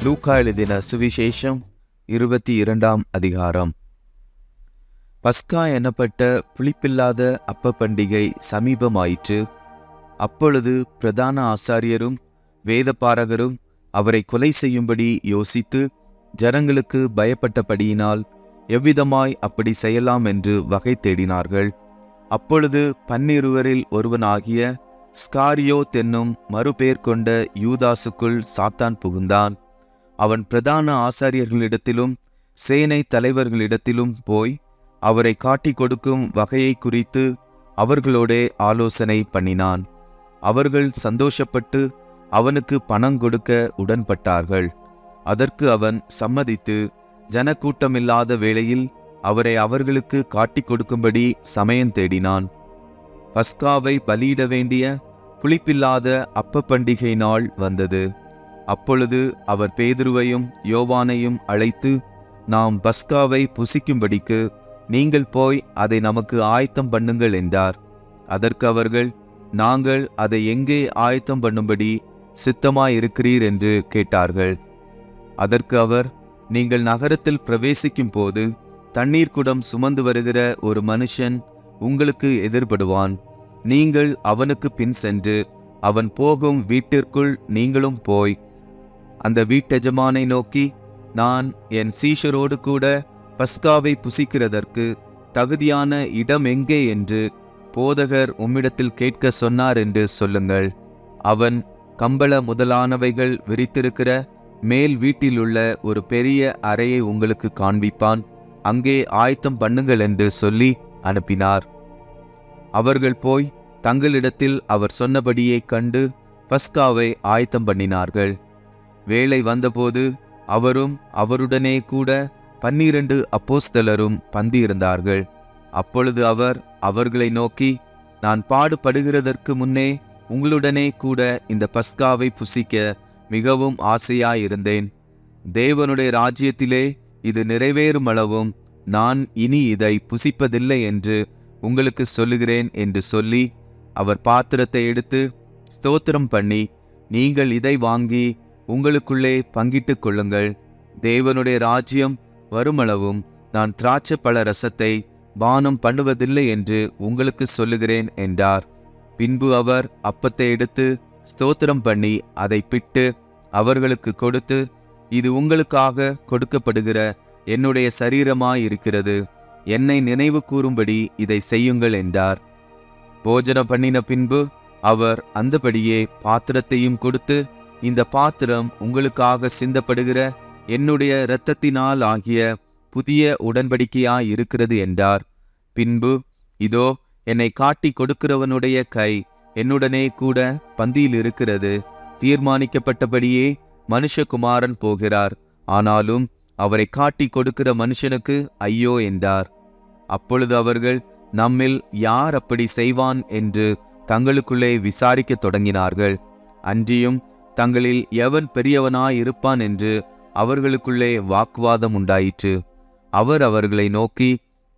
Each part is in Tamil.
லூக்கா எழுதின சுவிசேஷம் 22ஆம் அதிகாரம். பஸ்கா எனப்பட்ட புளிப்பில்லாத அப்ப பண்டிகை சமீபமாயிற்று. அப்பொழுது பிரதான ஆசாரியரும் வேதபாரகரும் அவரை கொலை செய்யும்படி யோசித்து ஜனங்களுக்கு பயப்பட்டபடியினால் எவ்விதமாய் அப்படி செய்யலாம் என்று வகை தேடினார்கள். அப்பொழுது 12 ஒருவனாகிய ஸ்காரியோத் என்னும் மறுபேர் கொண்ட யூதாசுக்குள் சாத்தான் புகுந்தான். அவன் பிரதான ஆசாரியர்களிடத்திலும் சேனை தலைவர்களிடத்திலும் போய் அவரை காட்டிக் கொடுக்கும் வகையை குறித்து அவர்களோடே ஆலோசனை பண்ணினான். அவர்கள் சந்தோஷப்பட்டு அவனுக்கு பணம் கொடுக்க உடன்பட்டார்கள். அதற்கு அவன் சம்மதித்து ஜனக்கூட்டமில்லாத வேளையில் அவரை அவர்களுக்கு காட்டிக் கொடுக்கும்படி சமயம் தேடினான். பஸ்காவை பலியிட வேண்டிய புளிப்பில்லாத அப்ப பண்டிகை நாள் வந்தது. அப்பொழுது அவர் பேதுருவையும் யோவானையும் அழைத்து, நாம் பஸ்காவை புசிக்கும்படிக்கு நீங்கள் போய் அதை நமக்கு ஆயத்தம் பண்ணுங்கள் என்றார். அதற்கு அவர்கள், நாங்கள் அதை எங்கே ஆயத்தம் பண்ணும்படி சித்தமாயிருக்கிறீர் என்று கேட்டார்கள். அதற்கு அவர், நீங்கள் நகரத்தில் பிரவேசிக்கும் போது தண்ணீர் குடம் சுமந்து வருகிற ஒரு மனுஷன் உங்களுக்கு எதிர்படுவான். நீங்கள் அவனுக்கு பின் சென்று அவன் போகும் வீட்டிற்குள் நீங்களும் போய் அந்த வீட்டெஜமானை நோக்கி, நான் என் சீஷரோடு கூட பஸ்காவை புசிக்கிறதற்கு தகுதியான இடம் எங்கே என்று போதகர் உம்மிடத்தில் கேட்க சொன்னார் என்று சொல்லுங்கள். அவன் கம்பள முதலானவைகள் விரித்திருக்கிற மேல் வீட்டிலுள்ள ஒரு பெரிய அறையை உங்களுக்கு காண்பிப்பான். அங்கே ஆயத்தம் பண்ணுங்கள் என்று சொல்லி அனுப்பினார். அவர்கள் போய் தங்களிடத்தில் அவர் சொன்னபடியே கண்டு பஸ்காவை ஆயத்தம் பண்ணினார்கள். வேளை வந்தபோது அவரும் அவருடனே கூட 12 அப்போஸ்தலரும் பந்தியிருந்தார்கள். அப்பொழுது அவர் அவர்களை நோக்கி, நான் பாடுபடுகிறதற்கு முன்னே உங்களுடனே கூட இந்த பஸ்காவை புசிக்க மிகவும் ஆசையாயிருந்தேன். தேவனுடைய ராஜ்யத்திலே இது நிறைவேறும் அளவும் நான் இனி இதை புசிப்பதில்லை என்று உங்களுக்கு சொல்லுகிறேன் என்று சொல்லி அவர் பாத்திரத்தை எடுத்து ஸ்தோத்திரம் பண்ணி, நீங்கள் இதை வாங்கி உங்களுக்குள்ளே பங்கிட்டு கொள்ளுங்கள். தேவனுடைய ராஜ்யம் வருமளவும் நான் திராட்சை பழ ரசத்தை பானம் பண்ணுவதில்லை என்று உங்களுக்கு சொல்லுகிறேன் என்றார். பின்பு அவர் அப்பத்தை எடுத்து ஸ்தோத்திரம் பண்ணி அதை பிட்டு அவர்களுக்கு கொடுத்து, இது உங்களுக்காக கொடுக்கப்படுகிற என்னுடைய சரீரமாயிருக்கிறது. என்னை நினைவு கூறும்படி இதை செய்யுங்கள் என்றார். போஜனம் பண்ணின பின்பு அவர் அந்தபடியே பாத்திரத்தையும் கொடுத்து, இந்த பாத்திரம் உங்களுக்காக சிந்தப்படுகிற என்னுடைய இரத்தத்தினால் ஆகிய புதிய உடன்படிக்கையாயிருக்கிறது என்றார். பின்பு, இதோ என்னை காட்டி கொடுக்கிறவனுடைய கை என்னுடனே கூட பந்தியில் இருக்கிறது. தீர்மானிக்கப்பட்டபடியே மனுஷகுமாரன் போகிறார். ஆனாலும் அவரை காட்டி கொடுக்கிற மனுஷனுக்கு ஐயோ என்றார். அப்பொழுது அவர்கள், நம்மில் யார் அப்படி செய்வான் என்று தங்களுக்குள்ளே விசாரிக்க தொடங்கினார்கள். அன்றியும் தங்களில் எவன் பெரியவனாயிருப்பான் என்று அவர்களுக்குள்ளே வாக்குவாதம் உண்டாயிற்று. அவர் அவர்களை நோக்கி,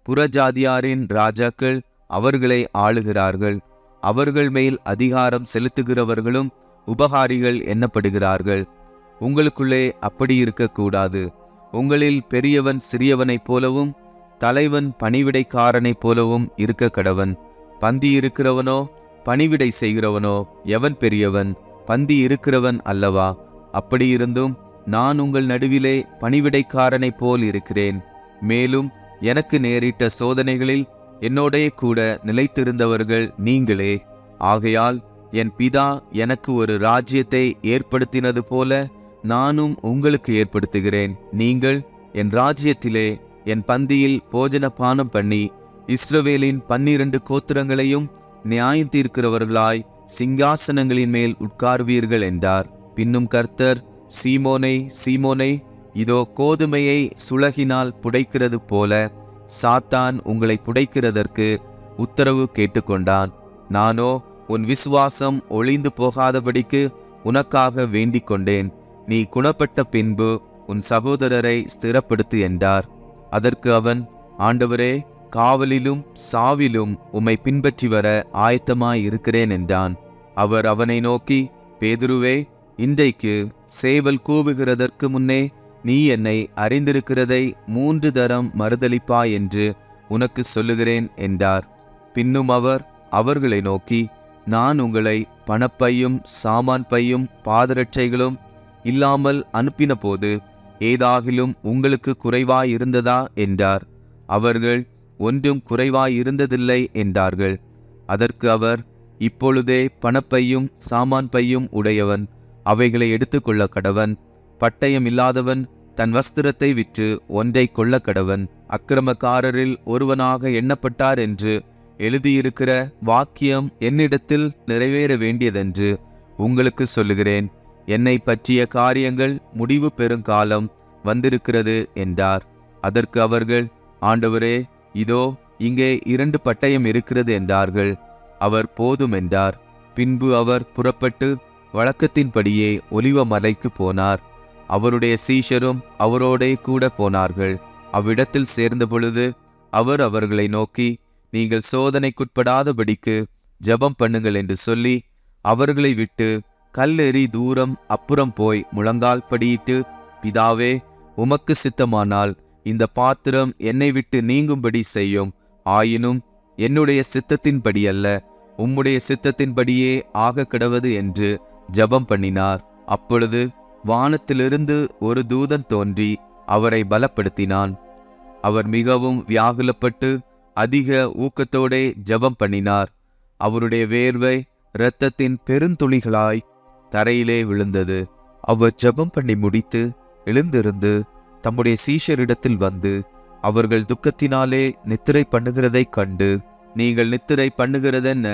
புறஜாதியாரின் ராஜாக்கள் அவர்களை ஆளுகிறார்கள். அவர்கள் மேல் அதிகாரம் செலுத்துகிறவர்களும் உபகாரிகள் எண்ணப்படுகிறார்கள். உங்களுக்குள்ளே அப்படி இருக்கக்கூடாது. உங்களில் பெரியவன் சிறியவனைப் போலவும் தலைவன் பணிவிடைக்காரனைப் போலவும் இருக்க கடவன். பந்தி இருக்கிறவனோ பணிவிடை செய்கிறவனோ எவன் பெரியவன்? பந்தி இருக்கிறவன் அல்லவா? அப்படியிருந்தும் நான் உங்கள் நடுவிலே பணிவிடைக்காரனைப் போல் இருக்கிறேன். மேலும் எனக்கு நேரிட்ட சோதனைகளில் என்னோடே கூட நிலைத்திருந்தவர்கள் நீங்களே. ஆகையால் என் பிதா எனக்கு ஒரு ராஜ்யத்தை ஏற்படுத்தினது போல நானும் உங்களுக்கு ஏற்படுத்துகிறேன். நீங்கள் என் ராஜ்யத்திலே என் பந்தியில் போஜன பானம் பண்ணி இஸ்ரவேலின் 12 கோத்திரங்களையும் நியாயம் தீர்க்கிறவர்களாய் சிங்காசனங்களின் மேல் உட்கார்வீர்கள் என்றார். பின்னும் கர்த்தர், சீமோனே சீமோனே, இதோ கோதுமையை சுளகினால் புடைக்கிறது போல சாத்தான் உங்களை புடைக்கிறதற்கு உத்தரவு கேட்டுக்கொண்டான். நானோ உன் விசுவாசம் ஒளிந்து போகாதபடிக்கு உனக்காக வேண்டிக் கொண்டேன். நீ குணப்பட்ட பின்பு உன் சகோதரரை ஸ்திரப்படுத்து என்றார். அதற்கு அவன், ஆண்டவரே, காவலிலும் சாவிலும் உம்மை பின்பற்றி வர ஆயத்தமாயிருக்கிறேன் என்றான். அவர் அவனை நோக்கி, பேதுருவே, இன்றைக்கு சேவல் கூவுகிறதற்கு முன்னே நீ என்னை அறிந்திருக்கிறதை 3 தரம் மறுதலிப்பாய் என்று உனக்கு சொல்லுகிறேன் என்றார். பின்னும் அவர் அவர்களை நோக்கி, நான் உங்களை பணப்பையும் சாமான் பையும் பாதரட்சைகளும் இல்லாமல் அனுப்பின போது ஏதாகிலும் உங்களுக்கு குறைவாயிருந்ததா என்றார். அவர்கள், ஒன்றும் குறைவாயிருந்ததில்லை என்றார்கள். அதற்கு அவர், இப்பொழுதே பணப்பையும் சாமான் பையும் உடையவன் அவைகளை எடுத்துக்கொள்ள கடவன். பட்டயம் இல்லாதவன் தன் வஸ்திரத்தை விற்று ஒன்றை கொள்ள கடவன். அக்கிரமக்காரரில் ஒருவனாக எண்ணப்பட்டார் என்று எழுதியிருக்கிற வாக்கியம் என்னிடத்தில் நிறைவேற வேண்டியதென்று உங்களுக்கு சொல்லுகிறேன். என்னை பற்றிய காரியங்கள் முடிவு பெறுங்காலம் வந்திருக்கிறது என்றார். அதற்கு அவர்கள், ஆண்டவரே, இதோ இங்கே 2 பட்டயம் இருக்கிறது என்றார்கள். அவர் போதும் என்றார். பின்பு அவர் புறப்பட்டு வழக்கத்தின்படியே ஒலிவ மலைக்கு போனார். அவருடைய சீஷரும் அவரோடே கூட போனார்கள். அவ்விடத்தில் சேர்ந்த பொழுது அவர் அவர்களை நோக்கி, நீங்கள் சோதனைக்குட்படாதபடிக்கு ஜெபம் பண்ணுங்கள் என்று சொல்லி அவர்களை விட்டு கல்லெறி தூரம் அப்புறம் போய் முழங்கால் படியிட்டு, பிதாவே, உமக்கு சித்தமானால் இந்த பாத்திரம் என்னை விட்டு நீங்கும்படி செய்யும். ஆயினும் என்னுடைய சித்தத்தின்படி அல்ல, உம்முடைய சித்தத்தின்படியே ஆக கிடவது என்று ஜெபம் பண்ணினார். அப்பொழுது வானத்திலிருந்து ஒரு தூதன் தோன்றி அவரை பலப்படுத்தினான். அவர் மிகவும் வியாகுலப்பட்டு அதிக ஊக்கத்தோடே ஜெபம் பண்ணினார். அவருடைய வேர்வை இரத்தத்தின் பெருந்துளிகளாய் தரையிலே விழுந்தது. அவர் ஜெபம் பண்ணி முடித்து எழுந்திருந்து தம்முடைய சீஷரிடத்தில் வந்து அவர்கள் துக்கத்தினாலே நித்திரை பண்ணுகிறதைக் கண்டு, நீங்கள் நித்திரை பண்ணுகிறதென்ன?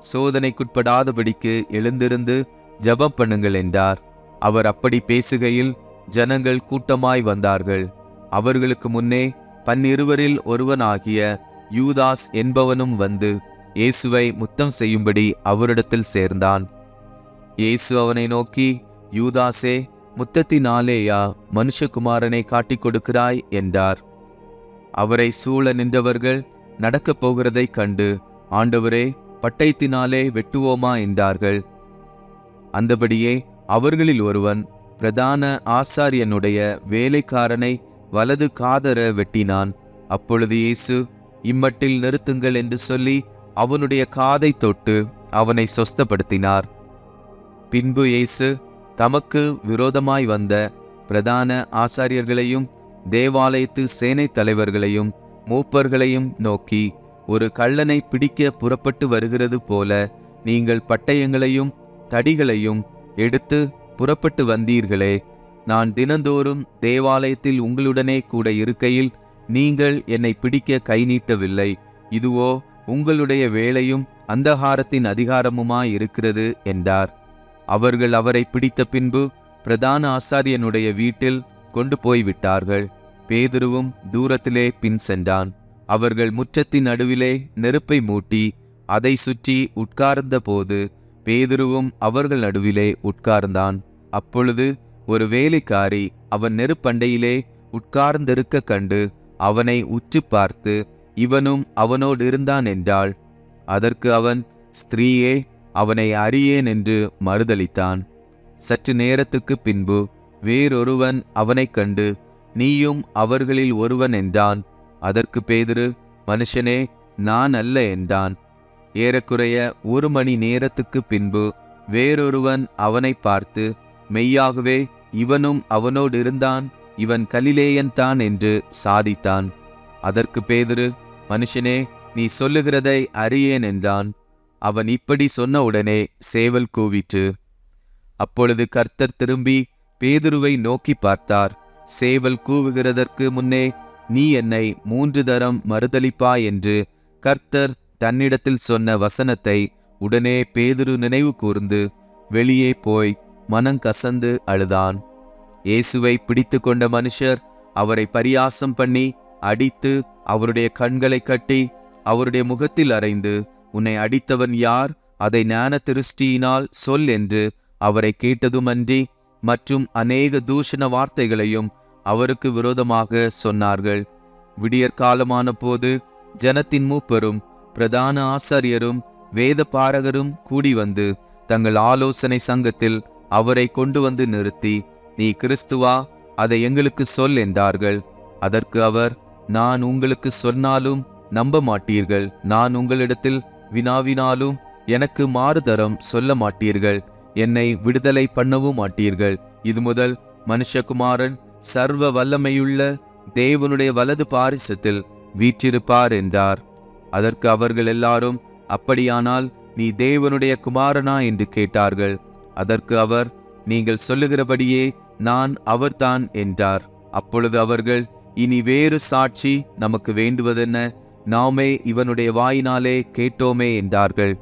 சோதனைக்குட்படாதபடிக்கு எழுந்திருந்து ஜெபம் பண்ணுங்கள் என்றார். அவர் அப்படி பேசுகையில் ஜனங்கள் கூட்டமாய் வந்தார்கள். அவர்களுக்கு முன்னே 12 ஒருவனாகிய யூதாஸ் என்பவனும் வந்து இயேசுவை முத்தம் செய்யும்படி அவரிடத்தில் சேர்ந்தான். இயேசு அவனை நோக்கி, யூதாசே, முத்தத்தினாலேயா மனுஷகுமாரனை காட்டிக் கொடுக்கிறாய் என்றார். அவரை சூழ நின்றவர்கள் நடக்கப் போகிறதைக் கண்டு, ஆண்டவரே, பட்டயத்தினாலே வெட்டுவோமா என்றார்கள். அந்தபடியே அவர்களில் ஒருவன் பிரதான ஆசாரியனுடைய வேலைக்காரனை வலது காதர வெட்டினான். அப்பொழுது இயேசு, இம்மட்டில் நிறுத்துங்கள் என்று சொல்லி அவனுடைய காதை தொட்டு அவனை சொஸ்தப்படுத்தினார். பின்பு இயேசு தமக்கு விரோதமாய் வந்த பிரதான ஆசாரியர்களையும் தேவாலயத்து சேனை தலைவர்களையும் மூப்பர்களையும் நோக்கி, ஒரு கள்ளனை பிடிக்க புறப்பட்டு வருகிறது போல நீங்கள் பட்டயங்களையும் தடிகளையும் எடுத்து புறப்பட்டு வந்தீர்களே. நான் தினந்தோறும் தேவாலயத்தில் உங்களுடனே கூட இருக்கையில் நீங்கள் என்னை பிடிக்க கை நீட்டவில்லை. இதுவோ உங்களுடைய வேலையும் அந்தகாரத்தின் அதிகாரமுமாயிருக்கிறது என்றார். அவர்கள் அவரை பிடித்த பின்பு பிரதான ஆசாரியனுடைய வீட்டில் கொண்டு போய்விட்டார்கள். பேதுருவும் தூரத்திலே பின் சென்றான். அவர்கள் முற்றத்தின் நடுவிலே நெருப்பை மூட்டி அதை சுற்றி உட்கார்ந்த போது பேதுருவும் அவர்கள் நடுவிலே உட்கார்ந்தான். அப்பொழுது ஒரு வேலைக்காரி அவன் நெருப்பண்டையிலே உட்கார்ந்திருக்க கண்டு அவனை உற்று பார்த்து, இவனும் அவனோடு இருந்தான் என்றாள். அதற்கு அவன், ஸ்திரீயே, அவனை அறியேன் என்று மறுதலித்தான். சற்று நேரத்துக்கு பின்பு வேறொருவன் அவனைக் கண்டு, நீயும் அவர்களில் ஒருவன் என்றான். அதற்கு பேதுரு, மனுஷனே, நான் அல்ல என்றான். ஏறக்குறைய 1 மணி நேரத்துக்கு பின்பு வேறொருவன் அவனை பார்த்து, மெய்யாகவே இவனும் அவனோடு இருந்தான், இவன் கலிலேயன் தான் என்று சாதித்தான். அதற்கு பேதுரு, மனுஷனே, நீ சொல்லுகிறதை அறியேன் என்றான். அவன் இப்படி சொன்ன உடனே சேவல் கூவிற்று. அப்பொழுது கர்த்தர் திரும்பி பேதுருவை நோக்கி பார்த்தார். சேவல் கூவுகிறதற்கு முன்னே நீ என்னை 3 தரம் மறுதலிப்பாய் என்று கர்த்தர் தன்னிடத்தில் சொன்ன வசனத்தை உடனே பேதுரு நினைவு கூர்ந்து வெளியே போய் மனங்கசந்து அழுதான். இயேசுவை பிடித்து கொண்ட மனுஷர் அவரை பரியாசம் பண்ணி அடித்து அவருடைய கண்களை கட்டி அவருடைய முகத்தில் அறைந்து, உன்னை அடித்தவன் யார்? அதை ஞான திருஷ்டியினால் சொல் என்று அவரை கேட்டதுமன்றி மற்றும் அநேக தூஷண வார்த்தைகளையும் அவருக்கு விரோதமாக சொன்னார்கள். விடியற்காலமான போது ஜனத்தின் மூப்பரும் பிரதான ஆசாரியரும் வேத பாரகரும் கூடி வந்து தங்கள் ஆலோசனை சங்கத்தில் அவரை கொண்டு வந்து நிறுத்தி, நீ கிறிஸ்துவா, அதை எங்களுக்கு சொல் என்றார்கள். அதற்கு அவர், நான் உங்களுக்கு சொன்னாலும் நம்ப மாட்டீர்கள், நான் உங்களிடத்தில் வினாவினாலும் எனக்கு மாறுதரம் சொல்ல மாட்டீர்கள், என்னை விடுதலை பண்ணவும் மாட்டீர்கள். இது முதல் மனுஷகுமாரன் சர்வ வல்லமையுள்ள தேவனுடைய வலது பாரிசத்தில் வீற்றிருப்பார் என்றார். அதற்கு அவர்கள் எல்லாரும், அப்படியானால் நீ தேவனுடைய குமாரனா என்று கேட்டார்கள். அதற்கு அவர், நீங்கள் சொல்லுகிறபடியே நான் அவர்தான் என்றார். அப்பொழுது அவர்கள், இனி வேறு சாட்சி நமக்கு வேண்டுவதென்ன? நாமே இவனுடைய வாயினாலே கேட்டோமே என்றார்கள்.